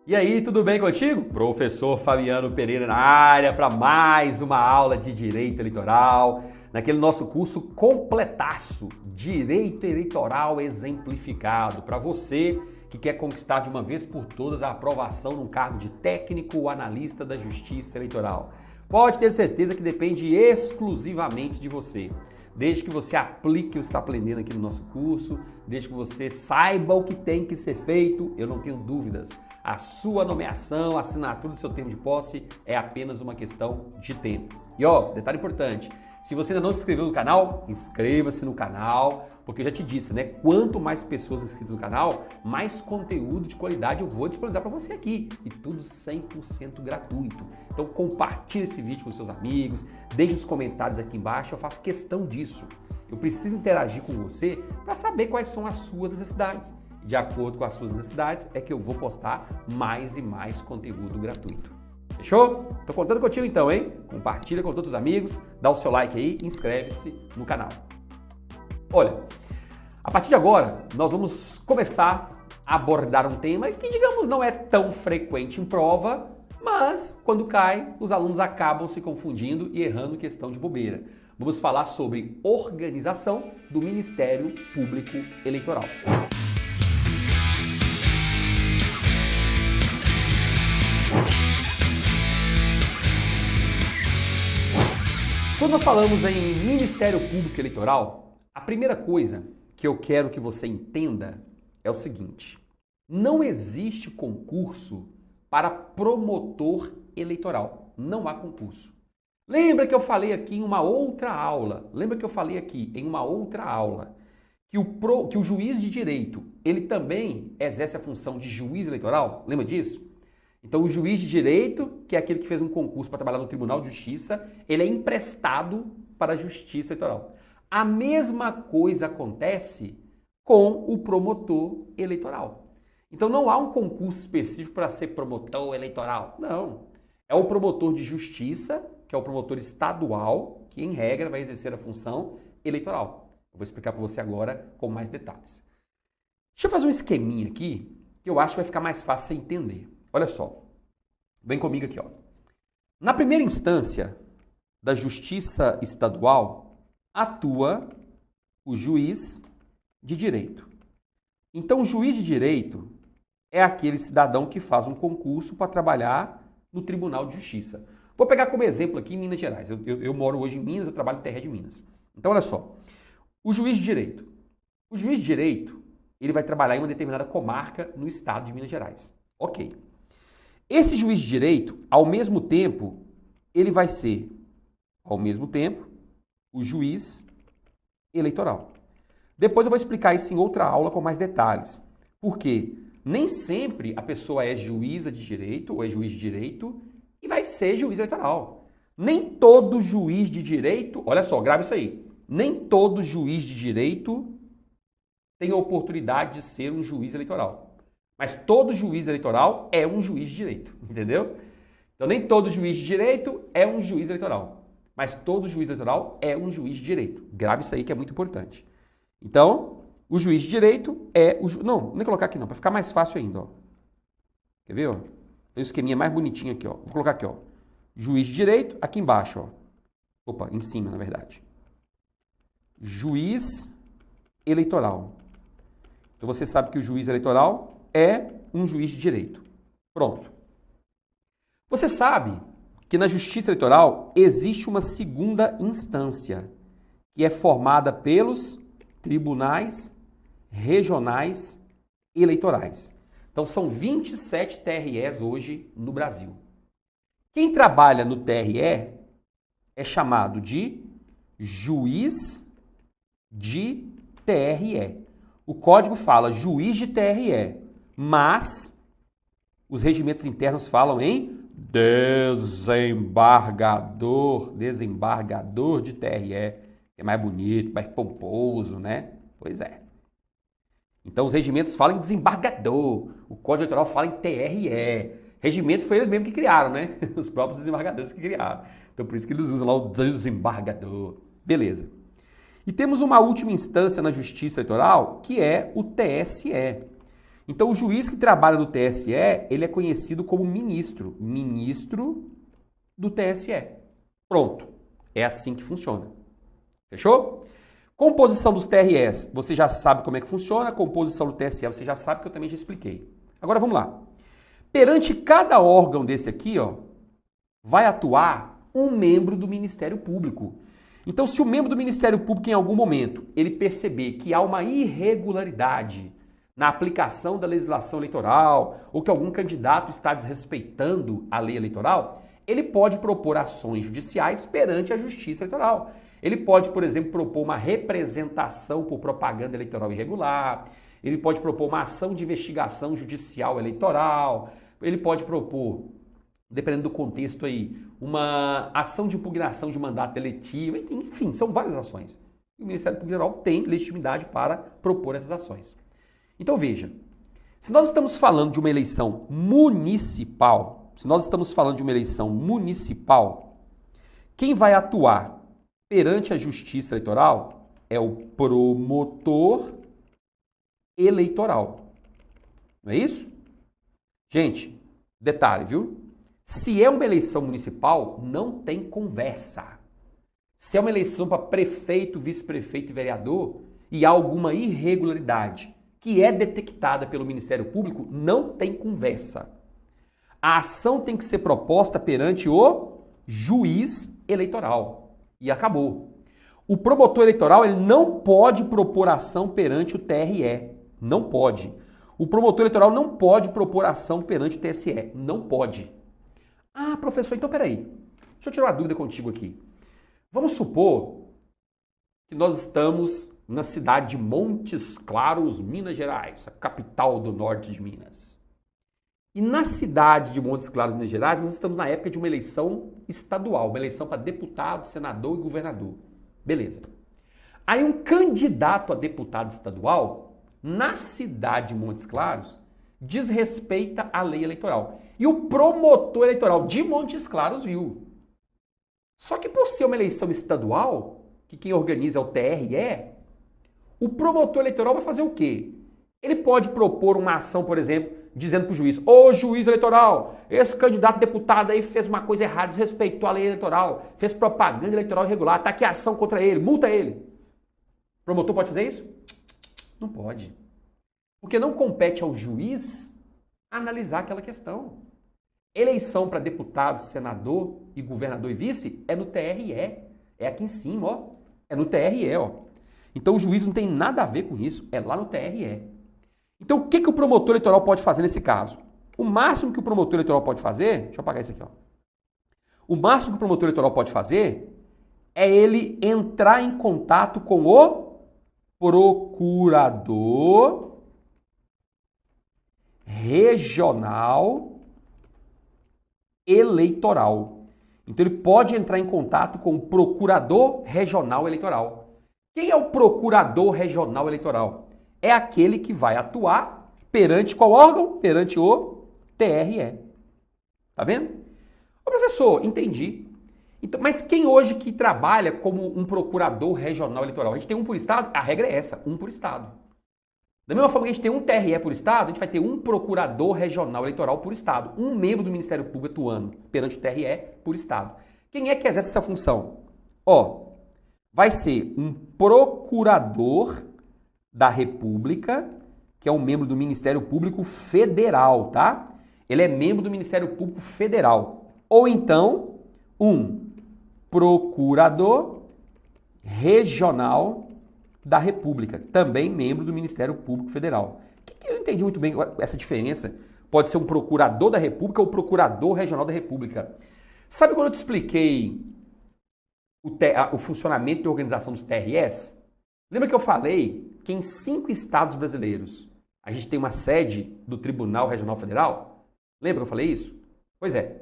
E aí, tudo bem contigo? Professor Fabiano Pereira na área para mais uma aula de Direito Eleitoral, naquele nosso curso completaço, Direito Eleitoral Exemplificado, para você que quer conquistar de uma vez por todas a aprovação num cargo de técnico ou analista da Justiça Eleitoral. Pode ter certeza que depende exclusivamente de você. Desde que você aplique o que você está aprendendo aqui no nosso curso, desde que você saiba o que tem que ser feito, eu não tenho dúvidas. A sua nomeação, a assinatura do seu termo de posse é apenas uma questão de tempo. E ó, detalhe importante, se você ainda não se inscreveu no canal, inscreva-se no canal, porque eu já te disse, né? Quanto mais pessoas inscritas no canal, mais conteúdo de qualidade eu vou disponibilizar para você aqui. E tudo 100% gratuito. Então compartilhe esse vídeo com seus amigos, deixe os comentários aqui embaixo, eu faço questão disso. Eu preciso interagir com você para saber quais são as suas necessidades. De acordo com as suas necessidades, é que eu vou postar mais e mais conteúdo gratuito. Fechou? Tô contando contigo então, hein? Compartilha com todos os amigos, dá o seu like aí, inscreve-se no canal. Olha, a partir de agora, nós vamos começar a abordar um tema que, digamos, não é tão frequente em prova, mas quando cai, os alunos acabam se confundindo e errando questão de bobeira. Vamos falar sobre organização do Ministério Público Eleitoral. Quando nós falamos em Ministério Público Eleitoral, a primeira coisa que eu quero que você entenda é o seguinte: não existe concurso para promotor eleitoral. Não há concurso. Lembra que eu falei aqui em uma outra aula, que o juiz de direito, ele também exerce a função de juiz eleitoral? Lembra disso? Então, o juiz de direito, que é aquele que fez um concurso para trabalhar no Tribunal de Justiça, ele é emprestado para a Justiça Eleitoral. A mesma coisa acontece com o promotor eleitoral. Então, não há um concurso específico para ser promotor eleitoral. Não. É o promotor de justiça, que é o promotor estadual, que, em regra, vai exercer a função eleitoral. Eu vou explicar para você agora com mais detalhes. Deixa eu fazer um esqueminha aqui, que eu acho que vai ficar mais fácil você entender. Olha só, vem comigo aqui, ó. Na primeira instância da Justiça Estadual, atua o juiz de direito. Então, o juiz de direito é aquele cidadão que faz um concurso para trabalhar no Tribunal de Justiça. Vou pegar como exemplo aqui em Minas Gerais. Eu moro hoje em Minas, eu trabalho no TRE de Minas. Então, olha só, o juiz de direito. O juiz de direito, ele vai trabalhar em uma determinada comarca no estado de Minas Gerais. Ok. Esse juiz de direito, ao mesmo tempo, ele vai ser, ao mesmo tempo, o juiz eleitoral. Depois eu vou explicar isso em outra aula com mais detalhes. Porque nem sempre a pessoa é juíza de direito ou é juiz de direito e vai ser juiz eleitoral. Nem todo juiz de direito, olha só, grava isso aí, nem todo juiz de direito tem a oportunidade de ser um juiz eleitoral. Mas todo juiz eleitoral é um juiz de direito, entendeu? Então nem todo juiz de direito é um juiz eleitoral, mas todo juiz eleitoral é um juiz de direito. Grave isso aí que é muito importante. Então, o juiz de direito é o juiz... Não, não vou colocar aqui não, para ficar mais fácil ainda, ó. Quer ver, ó? Tem um esqueminha mais bonitinho aqui, ó. Vou colocar aqui, ó. Juiz de direito, aqui embaixo, ó. Opa, em cima, na verdade. Juiz eleitoral. Então você sabe que o juiz eleitoral é um juiz de direito. Pronto. Você sabe que na Justiça Eleitoral existe uma segunda instância, que é formada pelos tribunais regionais eleitorais. Então são 27 TREs hoje no Brasil. Quem trabalha no TRE é chamado de juiz de TRE. O código fala juiz de TRE. Mas os regimentos internos falam em desembargador de TRE, é mais bonito, mais pomposo, né? Pois é. Então os regimentos falam em desembargador, o Código Eleitoral fala em TRE. Regimento foi eles mesmos que criaram, né? Os próprios desembargadores que criaram. Então por isso que eles usam lá o desembargador. Beleza. E temos uma última instância na Justiça Eleitoral, que é o TSE. Então, o juiz que trabalha no TSE, ele é conhecido como ministro. Ministro do TSE. Pronto. É assim que funciona. Fechou? Composição dos TRS, você já sabe como é que funciona. Composição do TSE, você já sabe que eu também já expliquei. Agora, vamos lá. Perante cada órgão desse aqui, ó, vai atuar um membro do Ministério Público. Então, se o membro do Ministério Público, em algum momento, ele perceber que há uma irregularidade na aplicação da legislação eleitoral ou que algum candidato está desrespeitando a lei eleitoral, ele pode propor ações judiciais perante a Justiça Eleitoral. Ele pode, por exemplo, propor uma representação por propaganda eleitoral irregular, ele pode propor uma ação de investigação judicial eleitoral, ele pode propor, dependendo do contexto aí, uma ação de impugnação de mandato eletivo, enfim, são várias ações. E o Ministério Público Federal tem legitimidade para propor essas ações. Então veja, se nós estamos falando de uma eleição municipal, quem vai atuar perante a Justiça Eleitoral é o promotor eleitoral. Não é isso? Gente, detalhe, viu? Se é uma eleição municipal, não tem conversa. Se é uma eleição para prefeito, vice-prefeito e vereador e há alguma irregularidade que é detectada pelo Ministério Público, não tem conversa. A ação tem que ser proposta perante o juiz eleitoral. E acabou. O promotor eleitoral ele não pode propor ação perante o TRE. Não pode. O promotor eleitoral não pode propor ação perante o TSE. Não pode. Ah, professor, então peraí. Deixa eu tirar uma dúvida contigo aqui. Vamos supor que nós estamos na cidade de Montes Claros, Minas Gerais, a capital do norte de Minas. E na cidade de Montes Claros, Minas Gerais, nós estamos na época de uma eleição estadual, uma eleição para deputado, senador e governador. Beleza. Aí um candidato a deputado estadual, na cidade de Montes Claros, desrespeita a lei eleitoral. E o promotor eleitoral de Montes Claros viu. Só que por ser uma eleição estadual, que quem organiza é o TRE, o promotor eleitoral vai fazer o quê? Ele pode propor uma ação, por exemplo, dizendo para o juiz, ô juiz eleitoral, esse candidato a deputado aí fez uma coisa errada, desrespeitou a lei eleitoral, fez propaganda eleitoral irregular, está aqui a ação contra ele, multa ele. O promotor pode fazer isso? Não pode. Porque não compete ao juiz analisar aquela questão. Eleição para deputado, senador e governador e vice é no TRE. É aqui em cima, ó. É no TRE, ó. Então o juiz não tem nada a ver com isso, é lá no TRE. Então o que o promotor eleitoral pode fazer nesse caso? O máximo que o promotor eleitoral pode fazer, deixa eu apagar isso aqui, ó. O máximo que o promotor eleitoral pode fazer é ele entrar em contato com o procurador regional eleitoral. Então ele pode entrar em contato com o procurador regional eleitoral. Quem é o procurador regional eleitoral? É aquele que vai atuar perante qual órgão? Perante o TRE. Tá vendo? Ô professor, entendi. Então, mas quem hoje que trabalha como um procurador regional eleitoral? A gente tem um por estado? A regra é essa, um por estado. Da mesma forma que a gente tem um TRE por estado, a gente vai ter um procurador regional eleitoral por estado. Um membro do Ministério Público atuando perante o TRE por estado. Quem é que exerce essa função? Ó, vai ser um procurador da República, que é um membro do Ministério Público Federal, tá? Ele é membro do Ministério Público Federal. Ou então, um procurador regional da República, também membro do Ministério Público Federal. Eu não entendi muito bem essa diferença. Pode ser um procurador da República ou procurador regional da República. Sabe quando eu te expliquei o funcionamento e organização dos TRS? Lembra que eu falei que em 5 estados brasileiros a gente tem uma sede do Tribunal Regional Federal? Lembra que eu falei isso? Pois é.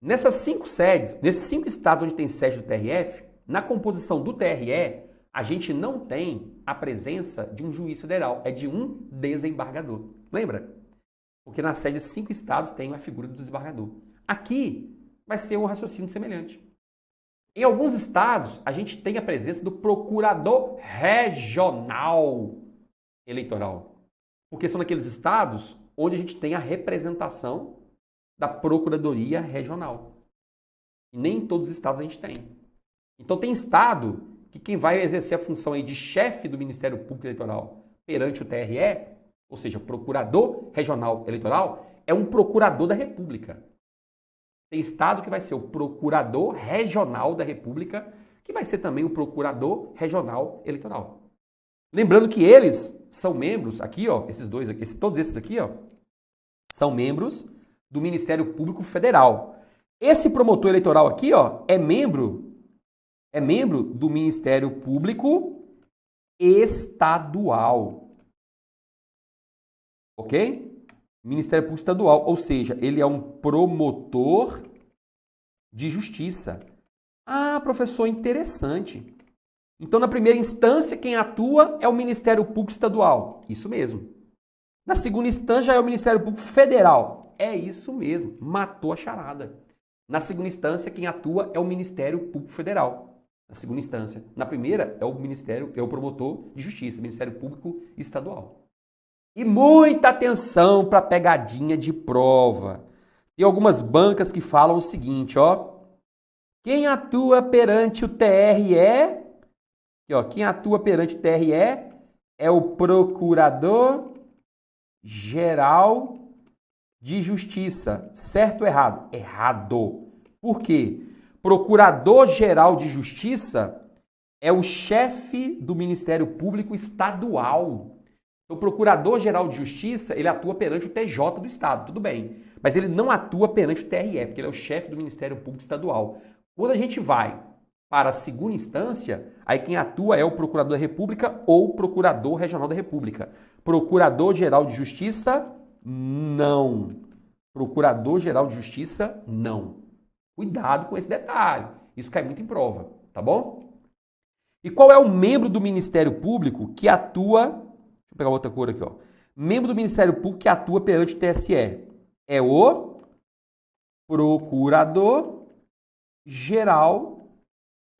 Nessas 5 sedes, nesses 5 estados onde tem sede do TRF, na composição do TRE, a gente não tem a presença de um juiz federal, é de um desembargador. Lembra? Porque na sede de 5 estados tem a figura do desembargador. Aqui vai ser um raciocínio semelhante. Em alguns estados, a gente tem a presença do procurador regional eleitoral. Porque são naqueles estados onde a gente tem a representação da Procuradoria Regional. E nem em todos os estados a gente tem. Então tem estado que quem vai exercer a função aí de chefe do Ministério Público Eleitoral perante o TRE, ou seja, Procurador Regional Eleitoral, é um procurador da República. Tem estado que vai ser o Procurador Regional da República, que vai ser também o Procurador Regional Eleitoral. Lembrando que eles são membros, aqui ó, esses dois aqui, todos esses aqui ó, são membros do Ministério Público Federal. Esse promotor eleitoral aqui ó, é membro do Ministério Público Estadual. Ok? Ministério Público Estadual, ou seja, ele é um promotor de justiça. Ah, professor, interessante. Então, na primeira instância, quem atua é o Ministério Público Estadual. Isso mesmo. Na segunda instância, já é o Ministério Público Federal. É isso mesmo. Matou a charada. Na segunda instância, quem atua é o Ministério Público Federal. Na segunda instância. Na primeira, é o promotor de justiça, Ministério Público Estadual. E muita atenção para a pegadinha de prova. Tem algumas bancas que falam o seguinte, ó. Quem atua perante o TRE, aqui, ó, quem atua perante o TRE é o Procurador-Geral de Justiça. Certo ou errado? Errado. Por quê? Procurador-Geral de Justiça é o chefe do Ministério Público Estadual. O Procurador-Geral de Justiça, ele atua perante o TJ do Estado, tudo bem. Mas ele não atua perante o TRE, porque ele é o chefe do Ministério Público Estadual. Quando a gente vai para a segunda instância, aí quem atua é o Procurador da República ou Procurador Regional da República. Procurador-Geral de Justiça, não. Procurador-Geral de Justiça, não. Cuidado com esse detalhe. Isso cai muito em prova, tá bom? E qual é o membro do Ministério Público que atua... Deixa eu pegar outra cor aqui, ó. Membro do Ministério Público que atua perante o TSE é o Procurador-Geral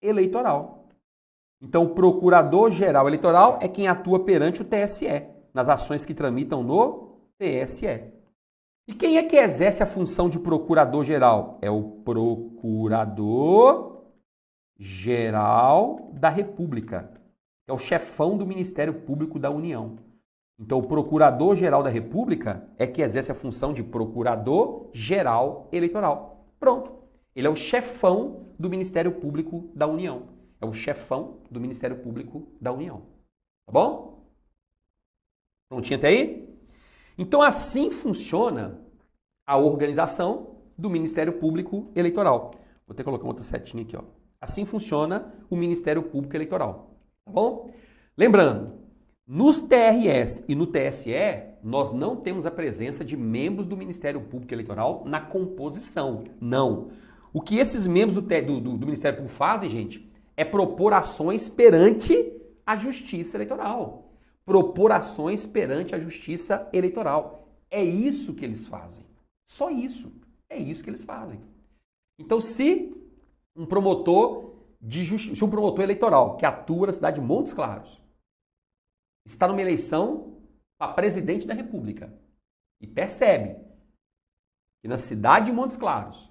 Eleitoral. Então, o Procurador-Geral Eleitoral é quem atua perante o TSE, nas ações que tramitam no TSE. E quem é que exerce a função de Procurador-Geral? É o Procurador-Geral da República. É o chefão do Ministério Público da União. Então, o Procurador-Geral da República é que exerce a função de Procurador-Geral Eleitoral. Pronto. Ele é o chefão do Ministério Público da União. É o chefão do Ministério Público da União. Tá bom? Prontinho até aí? Então, assim funciona a organização do Ministério Público Eleitoral. Vou ter que colocar outra setinha aqui, ó. Assim funciona o Ministério Público Eleitoral. Tá bom? Lembrando, nos TRS e no TSE, nós não temos a presença de membros do Ministério Público Eleitoral na composição. Não. O que esses membros do Ministério Público fazem, gente, é propor ações perante a Justiça Eleitoral. Propor ações perante a Justiça Eleitoral. É isso que eles fazem. Só isso. É isso que eles fazem. Então, se um promotor eleitoral que atua na cidade de Montes Claros está numa eleição para presidente da República e percebe que na cidade de Montes Claros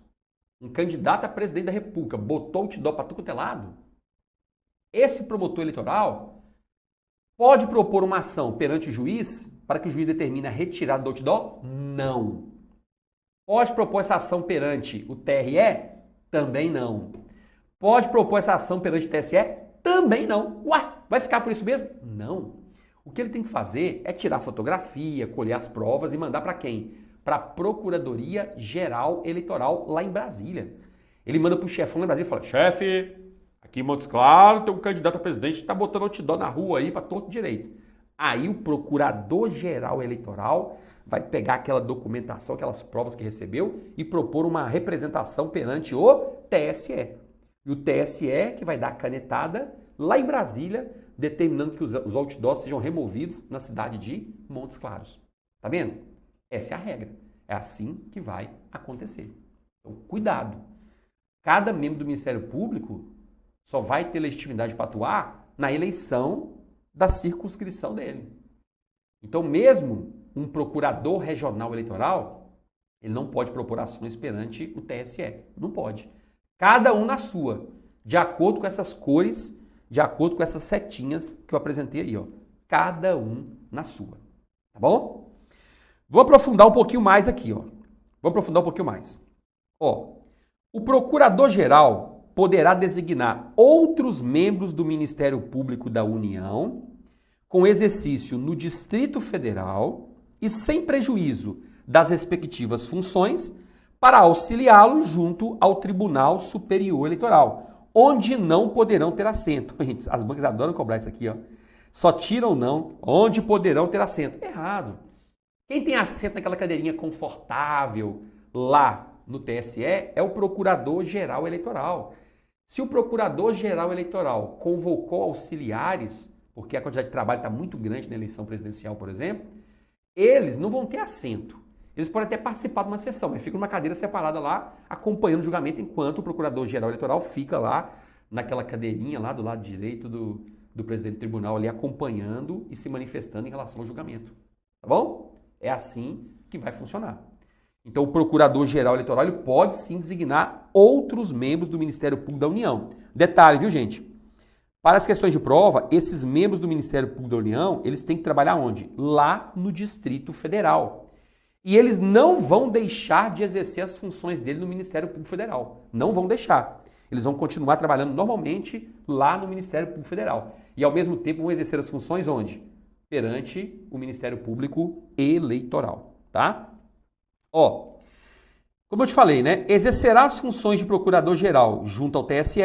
um candidato a presidente da República botou o outdoor para tudo quanto é lado, esse promotor eleitoral pode propor uma ação perante o juiz para que o juiz determine a retirada do outdoor? Não. Pode propor essa ação perante o TRE? Também não. Pode propor essa ação perante o TSE? Também não. Ué, vai ficar por isso mesmo? Não. O que ele tem que fazer é tirar fotografia, colher as provas e mandar para quem? Para a Procuradoria Geral Eleitoral lá em Brasília. Ele manda para o chefão lá em Brasília e fala: chefe, aqui em Montes Claros tem um candidato a presidente que está botando outdoor na rua aí para torto direito. Aí o Procurador-Geral Eleitoral vai pegar aquela documentação, aquelas provas que recebeu e propor uma representação perante o TSE. E o TSE que vai dar a canetada lá em Brasília, determinando que os outdoors sejam removidos na cidade de Montes Claros. Tá vendo? Essa é a regra. É assim que vai acontecer. Então, cuidado. Cada membro do Ministério Público só vai ter legitimidade para atuar na eleição da circunscrição dele. Então, mesmo um procurador regional eleitoral, ele não pode propor ações perante o TSE. Não pode. Cada um na sua, de acordo com essas cores, de acordo com essas setinhas que eu apresentei aí, ó. Cada um na sua. Tá bom? Vou aprofundar um pouquinho mais aqui, ó. Vamos aprofundar um pouquinho mais. Ó, o procurador-geral poderá designar outros membros do Ministério Público da União com exercício no Distrito Federal e sem prejuízo das respectivas funções para auxiliá-lo junto ao Tribunal Superior Eleitoral, onde não poderão ter assento. Gente, as bancas adoram cobrar isso aqui, ó. Só tiram não, onde poderão ter assento. Errado. Quem tem assento naquela cadeirinha confortável lá no TSE é o Procurador-Geral Eleitoral. Se o Procurador-Geral Eleitoral convocou auxiliares, porque a quantidade de trabalho está muito grande na eleição presidencial, por exemplo, eles não vão ter assento. Eles podem até participar de uma sessão, mas ficam numa cadeira separada lá, acompanhando o julgamento, enquanto o Procurador-Geral Eleitoral fica lá naquela cadeirinha lá do lado direito do presidente do tribunal, ali acompanhando e se manifestando em relação ao julgamento. Tá bom? É assim que vai funcionar. Então, o Procurador-Geral Eleitoral ele pode sim designar outros membros do Ministério Público da União. Detalhe, viu, gente? Para as questões de prova, esses membros do Ministério Público da União, eles têm que trabalhar onde? Lá no Distrito Federal. E eles não vão deixar de exercer as funções dele no Ministério Público Federal. Não vão deixar. Eles vão continuar trabalhando normalmente lá no Ministério Público Federal. E, ao mesmo tempo, vão exercer as funções onde? Perante o Ministério Público Eleitoral, tá? Ó, como eu te falei, né? Exercerá as funções de procurador-geral junto ao TSE,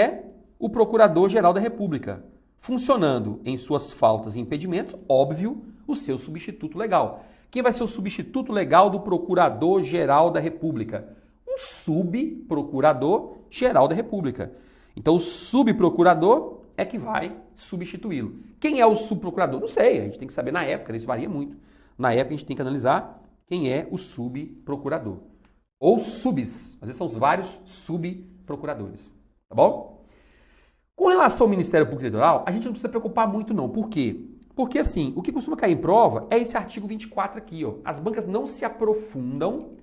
o Procurador-Geral da República, funcionando em suas faltas e impedimentos, óbvio, o seu substituto legal. Quem vai ser o substituto legal do Procurador-Geral da República? Um subprocurador-geral da República. Então, o subprocurador é que vai substituí-lo. Quem é o subprocurador? Não sei, a gente tem que saber na época, né? Isso varia muito. Na época, a gente tem que analisar quem é o subprocurador. Ou subs, às vezes são os vários subprocuradores. Tá bom? Com relação ao Ministério Público Eleitoral, a gente não precisa preocupar muito não. Por quê? Porque assim, o que costuma cair em prova é esse artigo 24 aqui, ó. As bancas não se aprofundam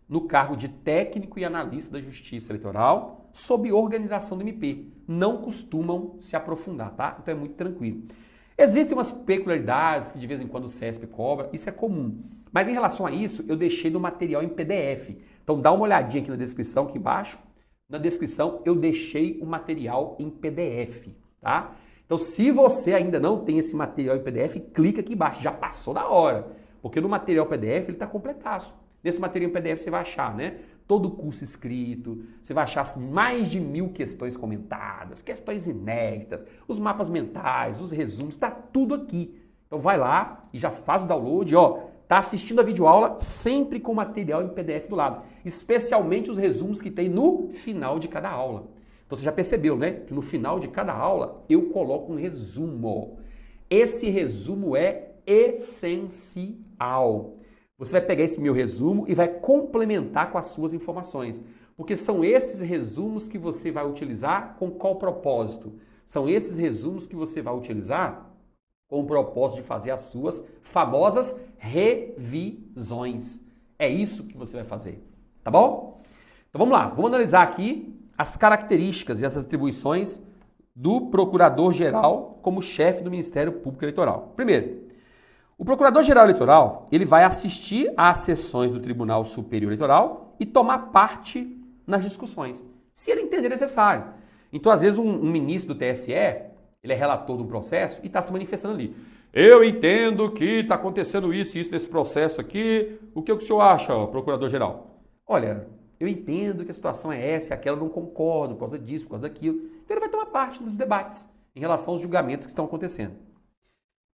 no cargo de técnico e analista da Justiça Eleitoral sob organização do MP. Não costumam se aprofundar, tá? Então é muito tranquilo. Existem umas peculiaridades que de vez em quando o CESP cobra, isso é comum. Mas em relação a isso, eu deixei do material em PDF. Então dá uma olhadinha aqui na descrição, aqui embaixo. Na descrição eu deixei o material em PDF, tá? Então se você ainda não tem esse material em PDF, clica aqui embaixo, já passou da hora. Porque no material PDF ele está completaço. Nesse material em PDF você vai achar, né? Todo o curso escrito, você vai achar mais de 1000 questões comentadas, questões inéditas, os mapas mentais, os resumos, está tudo aqui. Então vai lá e já faz o download, ó. Tá assistindo a videoaula sempre com material em PDF do lado, especialmente os resumos que tem no final de cada aula. Então você já percebeu, né? Que no final de cada aula eu coloco um resumo. Esse resumo é essencial. Você vai pegar esse meu resumo e vai complementar com as suas informações. Porque são esses resumos que você vai utilizar com qual propósito? São esses resumos que você vai utilizar com o propósito de fazer as suas famosas revisões. É isso que você vai fazer, tá bom? Então vamos lá, vamos analisar aqui as características e as atribuições do Procurador-Geral como chefe do Ministério Público Eleitoral. Primeiro, o Procurador-Geral Eleitoral, ele vai assistir às sessões do Tribunal Superior Eleitoral e tomar parte nas discussões, se ele entender necessário. Então, às vezes, um ministro do TSE, ele é relator de um processo e está se manifestando ali. Eu entendo que está acontecendo isso e isso nesse processo aqui. O que o senhor acha, Procurador-Geral? Olha, eu entendo que a situação é essa e aquela, não concordo por causa disso, por causa daquilo. Então, ele vai tomar parte dos debates em relação aos julgamentos que estão acontecendo.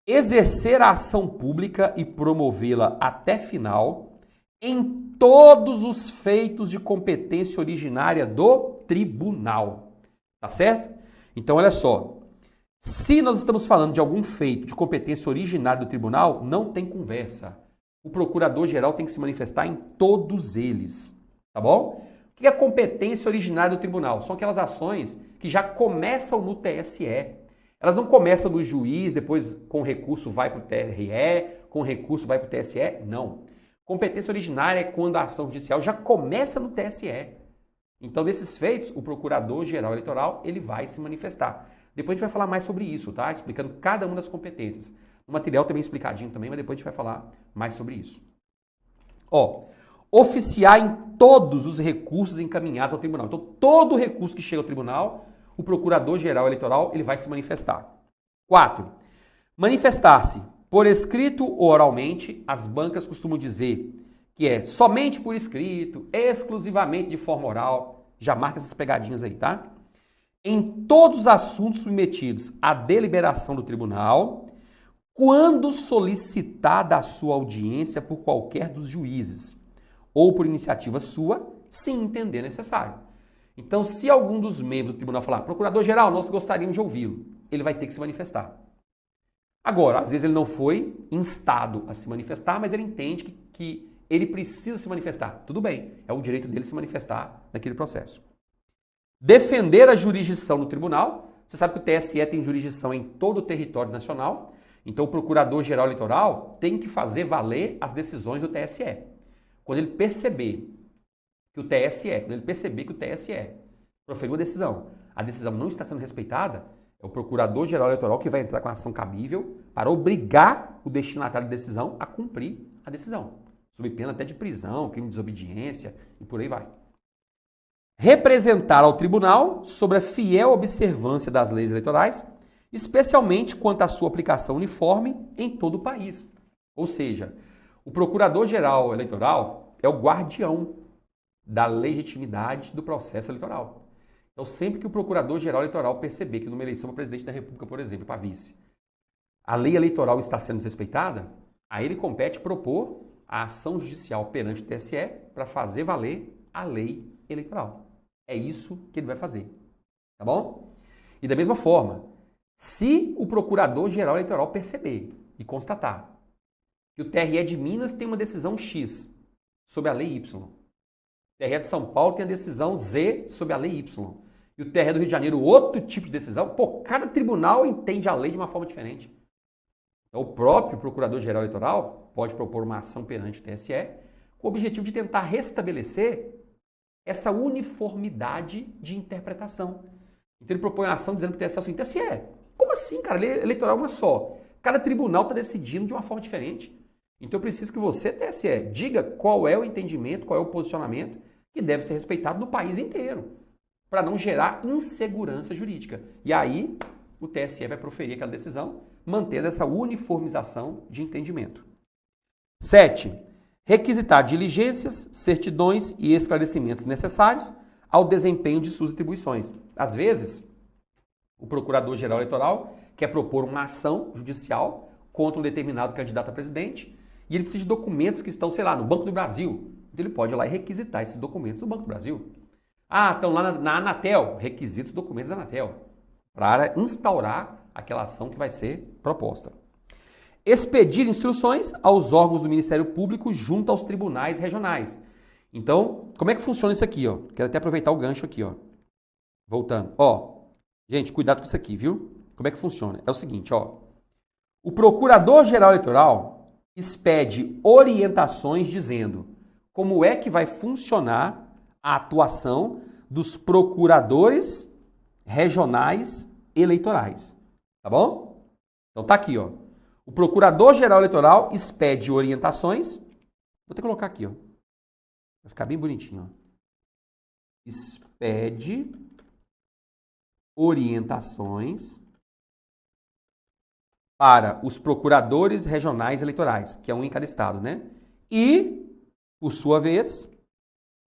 Exercer a ação pública e promovê-la até final em todos os feitos de competência originária do tribunal. Tá certo? Então, olha só. Se nós estamos falando de algum feito de competência originária do tribunal, não tem conversa. O procurador-geral tem que se manifestar em todos eles. Tá bom? O que é competência originária do tribunal? São aquelas ações que já começam no TSE. Elas não começam no juiz, depois com o recurso vai para o TRE, com recurso vai para o TSE? Não. Competência originária é quando a ação judicial já começa no TSE. Então, desses feitos, o Procurador-Geral Eleitoral ele vai se manifestar. Depois a gente vai falar mais sobre isso, tá? Explicando cada uma das competências. No material também explicadinho também, mas depois a gente vai falar mais sobre isso. Ó, oficiar em todos os recursos encaminhados ao tribunal. Então, todo recurso que chega ao tribunal, o Procurador-Geral Eleitoral ele vai se manifestar. 4. Manifestar-se por escrito ou oralmente, as bancas costumam dizer que é somente por escrito, exclusivamente de forma oral. Já marca essas pegadinhas aí, tá? Em todos os assuntos submetidos à deliberação do tribunal, quando solicitada a sua audiência por qualquer dos juízes, ou por iniciativa sua, se entender necessário. Então, se algum dos membros do tribunal falar, procurador-geral, nós gostaríamos de ouvi-lo, ele vai ter que se manifestar. Agora, às vezes ele não foi instado a se manifestar, mas ele entende que ele precisa se manifestar. Tudo bem, é o direito dele se manifestar naquele processo. Defender a jurisdição no tribunal. Você sabe que o TSE tem jurisdição em todo o território nacional, então o Procurador-Geral Eleitoral tem que fazer valer as decisões do TSE. Quando ele perceber que o TSE proferiu uma decisão, a decisão não está sendo respeitada, é o Procurador-Geral Eleitoral que vai entrar com a ação cabível para obrigar o destinatário de decisão a cumprir a decisão, sob pena até de prisão, crime de desobediência e por aí vai. Representar ao tribunal sobre a fiel observância das leis eleitorais, especialmente quanto à sua aplicação uniforme em todo o país. Ou seja, o Procurador-Geral Eleitoral é o guardião da legitimidade do processo eleitoral. Então, sempre que o Procurador-Geral Eleitoral perceber que numa eleição para presidente da República, por exemplo, para vice, a lei eleitoral está sendo desrespeitada, a ele compete propor a ação judicial perante o TSE para fazer valer a lei eleitoral. É isso que ele vai fazer, tá bom? E da mesma forma, se o Procurador-Geral Eleitoral perceber e constatar que o TRE de Minas tem uma decisão X sobre a lei Y, o TRE de São Paulo tem a decisão Z sobre a lei Y, e o TRE do Rio de Janeiro outro tipo de decisão, cada tribunal entende a lei de uma forma diferente. Então, o próprio Procurador-Geral Eleitoral pode propor uma ação perante o TSE com o objetivo de tentar restabelecer essa uniformidade de interpretação. Então ele propõe uma ação dizendo para o TSE assim, TSE, como assim, cara? Lei eleitoral é uma só. Cada tribunal está decidindo de uma forma diferente. Então eu preciso que você, TSE, diga qual é o entendimento, qual é o posicionamento que deve ser respeitado no país inteiro, para não gerar insegurança jurídica. E aí o TSE vai proferir aquela decisão, mantendo essa uniformização de entendimento. 7. Requisitar diligências, certidões e esclarecimentos necessários ao desempenho de suas atribuições. Às vezes, o Procurador-Geral Eleitoral quer propor uma ação judicial contra um determinado candidato a presidente e ele precisa de documentos que estão, sei lá, no Banco do Brasil. Então ele pode ir lá e requisitar esses documentos do Banco do Brasil. Ah, estão lá na Anatel, requisita os documentos da Anatel para instaurar aquela ação que vai ser proposta. Expedir instruções aos órgãos do Ministério Público junto aos tribunais regionais. Então, como é que funciona isso aqui, ó? Quero até aproveitar o gancho aqui, ó. Voltando. Ó, gente, cuidado com isso aqui, viu? Como é que funciona? É o seguinte, ó. O Procurador-Geral Eleitoral expede orientações dizendo como é que vai funcionar a atuação dos procuradores regionais eleitorais. Tá bom? Então tá aqui, ó. O Procurador-Geral Eleitoral expede orientações. Vou ter que colocar aqui, ó. Vai ficar bem bonitinho, ó. Expede orientações para os procuradores regionais eleitorais, que é um em cada estado, né? E, por sua vez,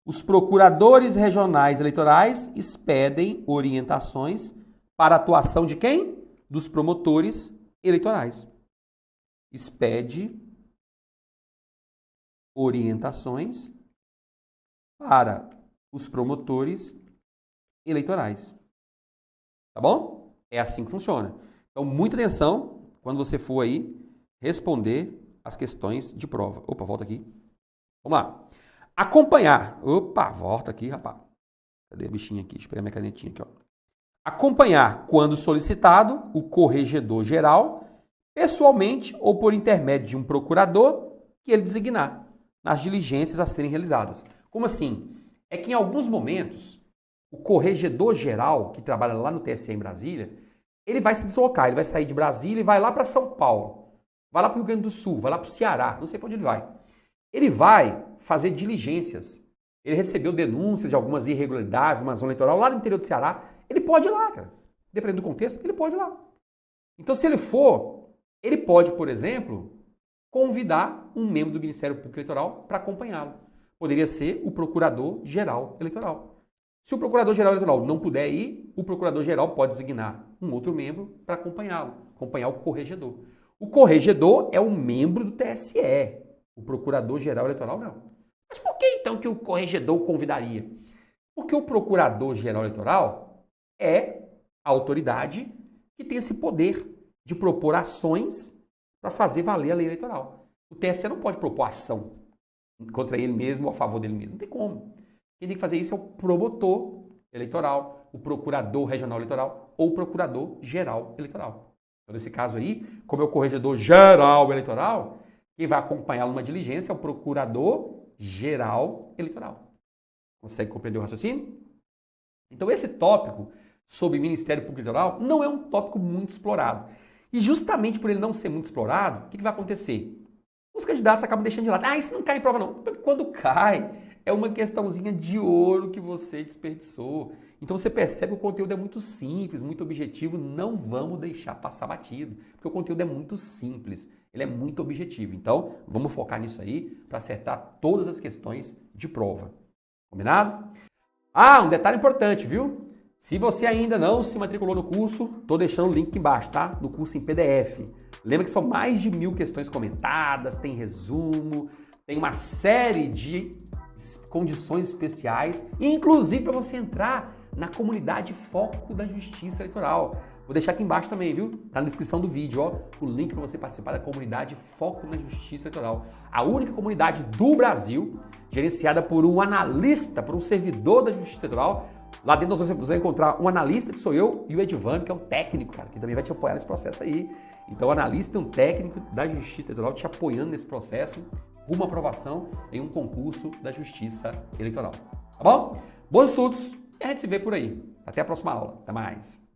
os procuradores regionais eleitorais expedem orientações para a atuação de quem? Dos promotores eleitorais. Expede orientações para os promotores eleitorais. Tá bom? É assim que funciona. Então, muita atenção quando você for aí responder as questões de prova. Opa, volta aqui. Vamos lá. Acompanhar. Opa, volta aqui, rapaz. Cadê a bichinha aqui? Deixa eu pegar minha canetinha aqui, ó. Acompanhar, quando solicitado, o corregedor geral pessoalmente ou por intermédio de um procurador que ele designar nas diligências a serem realizadas. Como assim? É que em alguns momentos, o corregedor geral, que trabalha lá no TSE em Brasília, ele vai se deslocar, ele vai sair de Brasília e vai lá para São Paulo, vai lá para o Rio Grande do Sul, vai lá para o Ceará, não sei para onde ele vai. Ele vai fazer diligências. Ele recebeu denúncias de algumas irregularidades numa zona eleitoral lá no interior do Ceará. Ele pode ir lá, cara. Dependendo do contexto, ele pode ir lá. Então, se ele for, ele pode, por exemplo, convidar um membro do Ministério Público Eleitoral para acompanhá-lo. Poderia ser o Procurador-Geral Eleitoral. Se o Procurador-Geral Eleitoral não puder ir, o Procurador-Geral pode designar um outro membro para acompanhá-lo, acompanhar o corregedor. O corregedor é um membro do TSE, o Procurador-Geral Eleitoral não. Mas por que então que o corregedor convidaria? Porque o Procurador-Geral Eleitoral é a autoridade que tem esse poder de propor ações para fazer valer a lei eleitoral. O TSE não pode propor ação contra ele mesmo ou a favor dele mesmo. Não tem como. Quem tem que fazer isso é o promotor eleitoral, o procurador regional eleitoral ou o procurador geral eleitoral. Então, nesse caso aí, como é o corregedor geral eleitoral, quem vai acompanhar uma diligência é o procurador geral eleitoral. Consegue compreender o raciocínio? Então, esse tópico sobre Ministério Público Eleitoral não é um tópico muito explorado. E justamente por ele não ser muito explorado, o que vai acontecer? Os candidatos acabam deixando de lado. Ah, isso não cai em prova não. Porque quando cai, é uma questãozinha de ouro que você desperdiçou. Então você percebe que o conteúdo é muito simples, muito objetivo. Não vamos deixar passar batido. Porque o conteúdo é muito simples. Ele é muito objetivo. Então, vamos focar nisso aí para acertar todas as questões de prova. Combinado? Ah, um detalhe importante, viu? Se você ainda não se matriculou no curso, estou deixando o link aqui embaixo, tá? Do curso em PDF. Lembra que são mais de 1000 questões comentadas, tem resumo, tem uma série de condições especiais, inclusive para você entrar na comunidade Foco da Justiça Eleitoral. Vou deixar aqui embaixo também, viu? Tá na descrição do vídeo, ó, o link para você participar da comunidade Foco na Justiça Eleitoral. A única comunidade do Brasil gerenciada por um analista, por um servidor da Justiça Eleitoral. Lá dentro você vai encontrar um analista, que sou eu, e o Edvan, que é um técnico, cara, que também vai te apoiar nesse processo aí. Então, o analista e um técnico da Justiça Eleitoral te apoiando nesse processo, rumo à aprovação em um concurso da Justiça Eleitoral. Tá bom? Bons estudos e a gente se vê por aí. Até a próxima aula. Até mais.